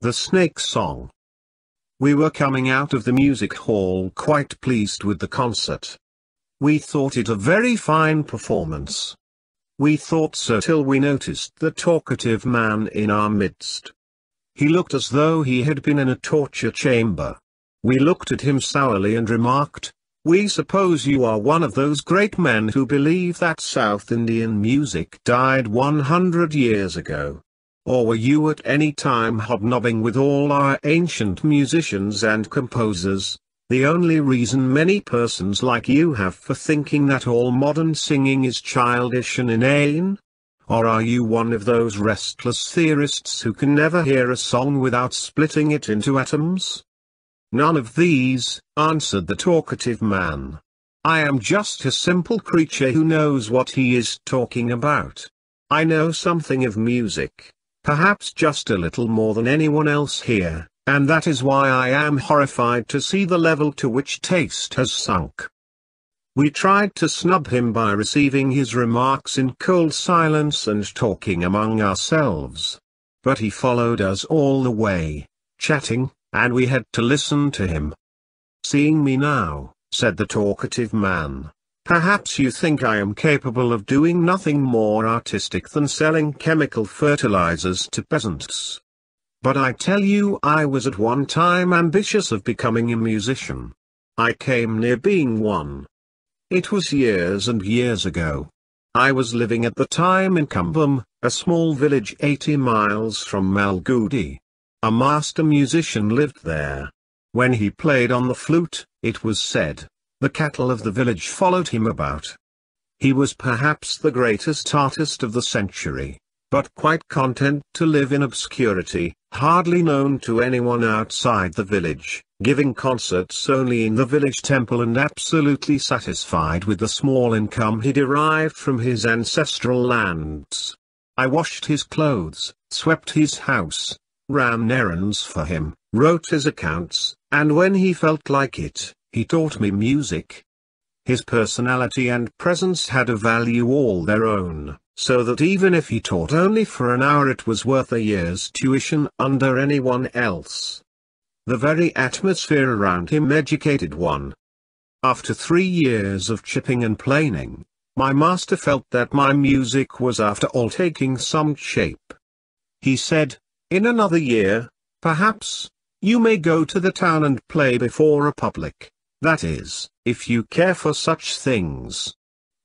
The Snake Song. We were coming out of the music hall quite pleased with the concert. We thought it a very fine performance. We thought so till we noticed the talkative man in our midst. He looked as though he had been in a torture chamber. We looked at him sourly and remarked, "We suppose you are one of those great men who believe that South Indian music died 100 years ago. Or were you at any time hobnobbing with all our ancient musicians and composers? The only reason many persons like you have for thinking that all modern singing is childish and inane? Or are you one of those restless theorists who can never hear a song without splitting it into atoms?" "None of these," answered the talkative man. "I am just a simple creature who knows what he is talking about. I know something of music, perhaps just a little more than anyone else here. And that is why I am horrified to see the level to which taste has sunk." We tried to snub him by receiving his remarks in cold silence and talking among ourselves. But he followed us all the way, chatting, and we had to listen to him. "Seeing me now," said the talkative man, "perhaps you think I am capable of doing nothing more artistic than selling chemical fertilizers to peasants. But I tell you I was at one time ambitious of becoming a musician. I came near being one. It was years and years ago. I was living at the time in Kumbum, a small village 80 miles from Malgudi. A master musician lived there. When he played on the flute, it was said, the cattle of the village followed him about. He was perhaps the greatest artist of the century, but quite content to live in obscurity, hardly known to anyone outside the village, giving concerts only in the village temple and absolutely satisfied with the small income he derived from his ancestral lands. I washed his clothes, swept his house, ran errands for him, wrote his accounts, and when he felt like it, he taught me music. His personality and presence had a value all their own, so that even if he taught only for an hour it was worth a year's tuition under anyone else. The very atmosphere around him educated one. After 3 years of chipping and planing, my master felt that my music was after all taking some shape. He said, "In another year, perhaps, you may go to the town and play before a public, that is, if you care for such things."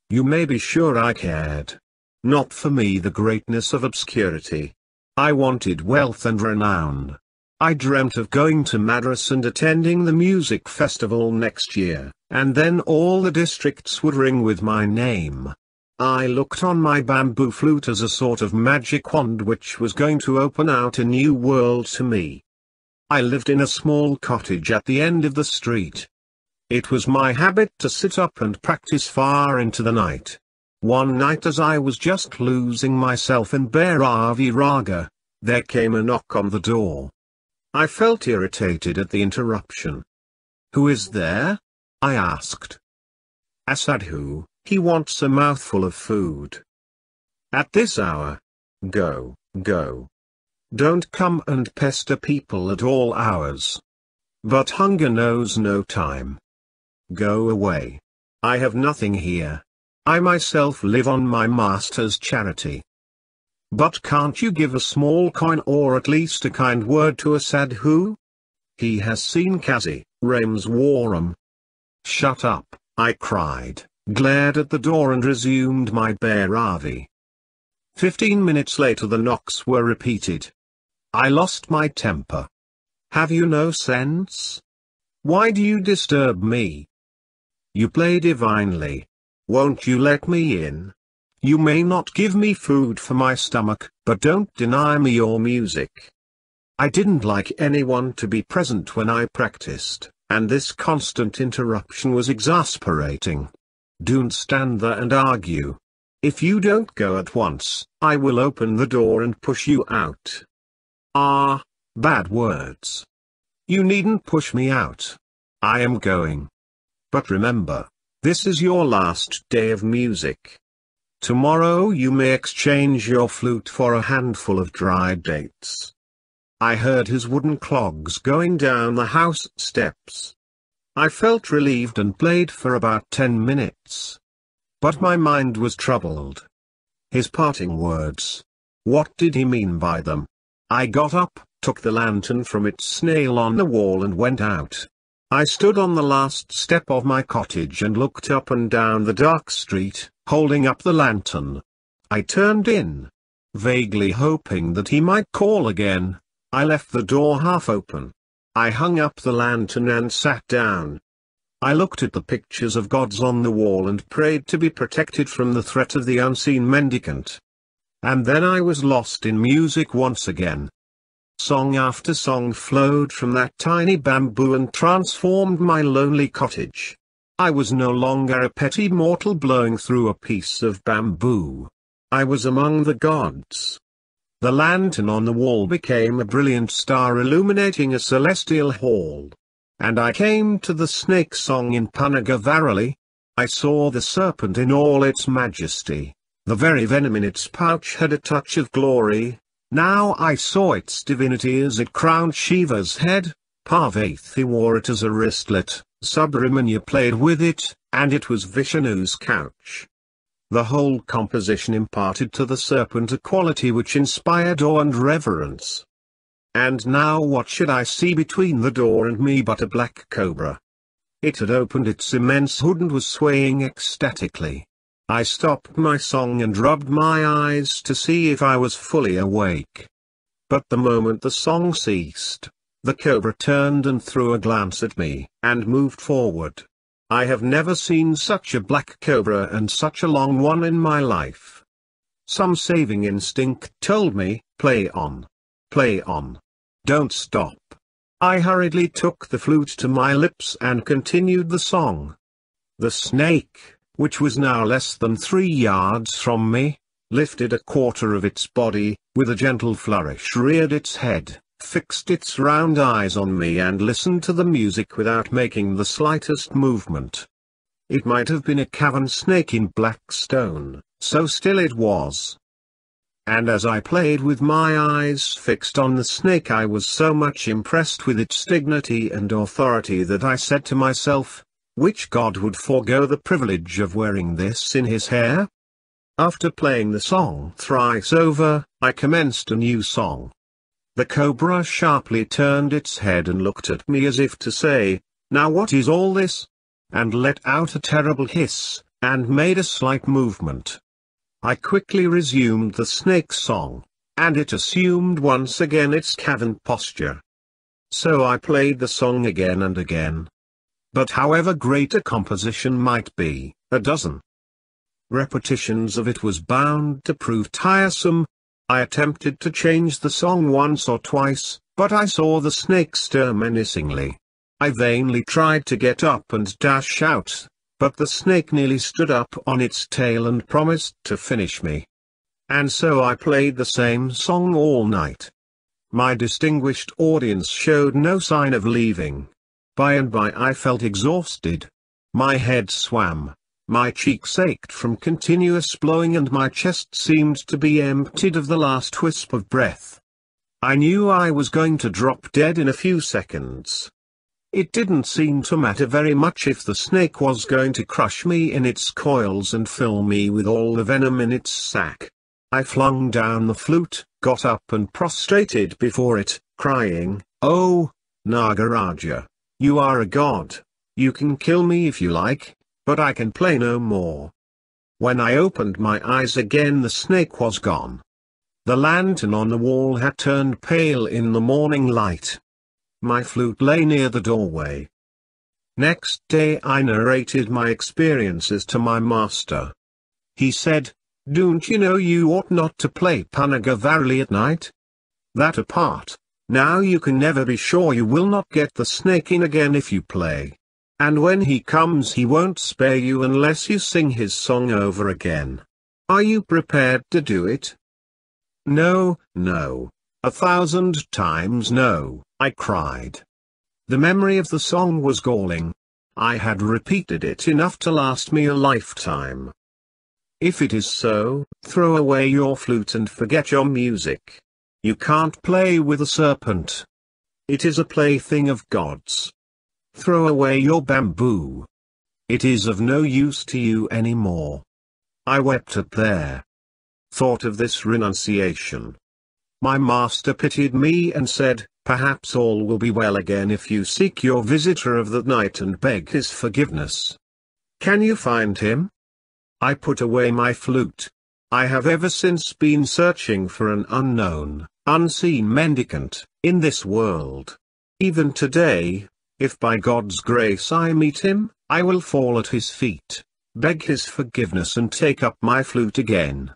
You may be sure I cared. Not for me the greatness of obscurity. I wanted wealth and renown. I dreamt of going to Madras and attending the music festival next year, and then all the districts would ring with my name. I looked on my bamboo flute as a sort of magic wand which was going to open out a new world to me. I lived in a small cottage at the end of the street. It was my habit to sit up and practice far into the night. One night as I was just losing myself in Bhairavi Raga, there came a knock on the door. I felt irritated at the interruption. "Who is there?" I asked. "A sadhu, he wants a mouthful of food." "At this hour? Go, go. Don't come and pester people at all hours." "But hunger knows no time." "Go away. I have nothing here. I myself live on my master's charity." "But can't you give a small coin or at least a kind word to a sadhu? He has seen Kazi, Rameswaram." "Shut up," I cried, glared at the door and resumed my Bhairavi. 15 minutes later the knocks were repeated. I lost my temper. "Have you no sense? Why do you disturb me? You play divinely. Won't you let me in? You may not give me food for my stomach, but don't deny me your music." I didn't like anyone to be present when I practiced, and this constant interruption was exasperating. "Don't stand there and argue. If you don't go at once, I will open the door and push you out." "Ah, bad words. You needn't push me out. I am going. But remember, this is your last day of music. Tomorrow you may exchange your flute for a handful of dried dates." I heard his wooden clogs going down the house steps. I felt relieved and played for about 10 minutes. But my mind was troubled. His parting words. What did he mean by them? I got up, took the lantern from its nail on the wall and went out. I stood on the last step of my cottage and looked up and down the dark street, holding up the lantern. I turned in. Vaguely hoping that he might call again, I left the door half open. I hung up the lantern and sat down. I looked at the pictures of gods on the wall and prayed to be protected from the threat of the unseen mendicant. And then I was lost in music once again. Song after song flowed from that tiny bamboo and transformed my lonely cottage. I was no longer a petty mortal blowing through a piece of bamboo. I was among the gods. The lantern on the wall became a brilliant star illuminating a celestial hall. And I came to the snake song in Panaga. I saw the serpent in all its majesty. The very venom in its pouch had a touch of glory. Now I saw its divinity as it crowned Shiva's head. Parvati wore it as a wristlet, Subramanya played with it, and it was Vishnu's couch. The whole composition imparted to the serpent a quality which inspired awe and reverence. And now what should I see between the door and me but a black cobra? It had opened its immense hood and was swaying ecstatically. I stopped my song and rubbed my eyes to see if I was fully awake. But the moment the song ceased, the cobra turned and threw a glance at me, and moved forward. I have never seen such a black cobra and such a long one in my life. Some saving instinct told me, play on. Play on. Don't stop. I hurriedly took the flute to my lips and continued the song. The snake, which was now less than 3 yards from me, lifted a quarter of its body, with a gentle flourish reared its head, fixed its round eyes on me and listened to the music without making the slightest movement. It might have been a cavern snake in black stone, so still it was. And as I played with my eyes fixed on the snake, I was so much impressed with its dignity and authority that I said to myself, which god would forego the privilege of wearing this in his hair? After playing the song thrice over, I commenced a new song. The cobra sharply turned its head and looked at me as if to say, now what is all this? And let out a terrible hiss, and made a slight movement. I quickly resumed the snake song, and it assumed once again its cavern posture. So I played the song again and again. But however great a composition might be, a dozen repetitions of it was bound to prove tiresome. I attempted to change the song once or twice, but I saw the snake stir menacingly. I vainly tried to get up and dash out, but the snake nearly stood up on its tail and promised to finish me. And so I played the same song all night. My distinguished audience showed no sign of leaving. By and by I felt exhausted. My head swam, my cheeks ached from continuous blowing, and my chest seemed to be emptied of the last wisp of breath. I knew I was going to drop dead in a few seconds. It didn't seem to matter very much if the snake was going to crush me in its coils and fill me with all the venom in its sac. I flung down the flute, got up and prostrated before it, crying, "Oh, Nagaraja! You are a god. You can kill me if you like, but I can play no more." When I opened my eyes again, the snake was gone. The lantern on the wall had turned pale in the morning light. My flute lay near the doorway. Next day I narrated my experiences to my master. He said, "Don't you know you ought not to play Panaga at night? That apart, now you can never be sure you will not get the snake in again if you play. And when he comes he won't spare you unless you sing his song over again. Are you prepared to do it?" "No, no. 1,000 times no," I cried. The memory of the song was galling. I had repeated it enough to last me a lifetime. "If it is so, throw away your flute and forget your music. You can't play with a serpent. It is a plaything of gods. Throw away your bamboo. It is of no use to you anymore. I wept at their thought of this renunciation. My master pitied me and said, perhaps all will be well again if you seek your visitor of the night and beg his forgiveness. Can you find him? I put away my flute. I have ever since been searching for an unknown, unseen mendicant, in this world. Even today, if by God's grace I meet him, I will fall at his feet, beg his forgiveness and take up my flute again.